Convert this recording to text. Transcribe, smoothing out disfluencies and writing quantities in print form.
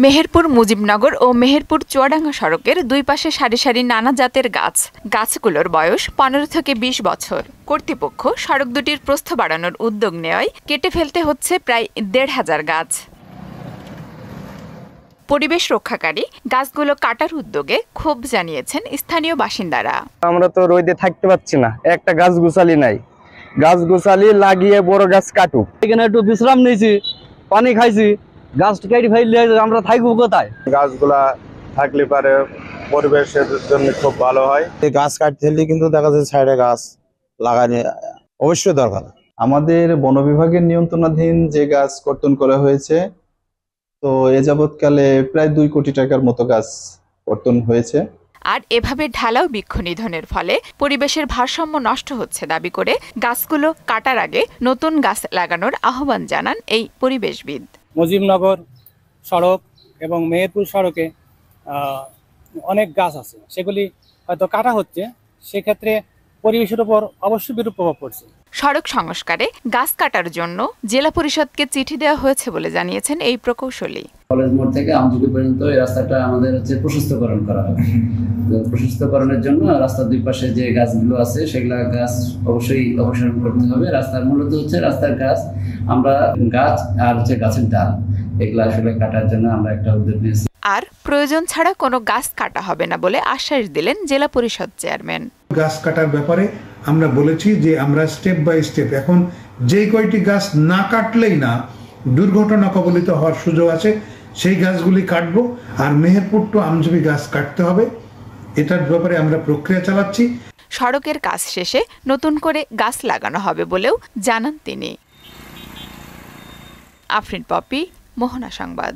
মেহেরপুর মুজিবনগর ও মেহেরপুর চুয়াডাঙ্গা সড়কের দুই পাশে সারি সারি নানা জাতের গাছ। গাছগুলোর বয়স 15 থেকে 20 বছর। কর্তৃপক্ষ সড়ক দুটির প্রস্থ বাড়ানোর উদ্যোগ নেওয়ায় কেটে ফেলতে হচ্ছে প্রায় 1,500 গাছ। পরিবেশ রক্ষাকারী গাছগুলো কাটার উদ্যোগে ক্ষোভ জানিয়েছেন স্থানীয় বাসিন্দারা। আমরা তো রোদে থাকতে পারছি না, একটা গাছ গোছালি নাই, গাছ গোছালি লাগিয়ে বড় গাছ কাটুক। এখানে একটু বিশ্রাম নিয়েছি, পানি খাইছি, গাছ কেটে ফেললে আমরা থাকবো কোথায়? গাছগুলা থাকলে পারে পরিবেশের জন্য খুব ভালো হয়। গাছ কাটতে হলে কিন্তু দেখা যাচ্ছে সাইডে গাছ লাগানো অবশ্যই দরকার। আমাদের বন বিভাগের নিয়ন্ত্রণাধীন যে গাছ কর্তন করা হয়েছে, তো এ যাবৎকালে প্রায় 2 কোটি টাকার মতো গাছ কর্তন হয়েছে। আর এভাবে ঢালাও বৃক্ষ নিধনের ফলে পরিবেশের ভারসাম্য নষ্ট হচ্ছে দাবি করে গাছগুলো কাটার আগে নতুন গাছ লাগানোর আহ্বান জানান এই পরিবেশবিদ। মুজিবনগর সড়ক এবং মেহেরপুর সড়কে অনেক গাছ আছে, সেগুলি হয়তো কাটা হচ্ছে, সেক্ষেত্রে পরিবেশের উপর অবশ্যই বিরূপ প্রভাব পড়ছে। সড়ক সংস্কারে গাছ কাটার জন্য জেলা পরিষদকে চিঠি দেওয়া হয়েছে বলে জানিয়েছেন এই প্রকৌশলী। কলেজ মোড় থেকে আমজুকি পর্যন্ত এই রাস্তাটা আমাদের প্রশস্তকরণ করা হবে। প্রশস্তকরণের জন্য রাস্তার দুই পাশে যে গাছগুলো আছে সেগুলা গাছ অবশ্যই অপসারণ করতে হবে। রাস্তার মূলত হচ্ছে রাস্তার গাছ, আমরা গাছ আর গাছের ডাল এগুলা আসলে কাটার জন্য আমরা একটা উদ্যোগ নিয়েছি। আর প্রয়োজন ছাড়া কোনো গাছ কাটা হবে না বলে আশ্বাস দিলেন জেলা পরিষদ চেয়ারম্যান। গাছ কাটার ব্যাপারে আমরা বলেছি যে আমরা স্টেপ বাই স্টেপ, এখন যে কয়টি গাছ না কাটলেই না দুর্ঘটনা কবলিত হওয়ার সুযোগ আছে সেই গাছগুলি কাটবো। আর মেহেরপুর টু আমজুবি গাছ কাটতে হবে, এটার ব্যাপারে আমরা প্রক্রিয়া চালাচ্ছি। সড়কের কাজ শেষে নতুন করে গাছ লাগানো হবে বলেও জানান তিনি। আফরিন পপি, মোহনা সংবাদ।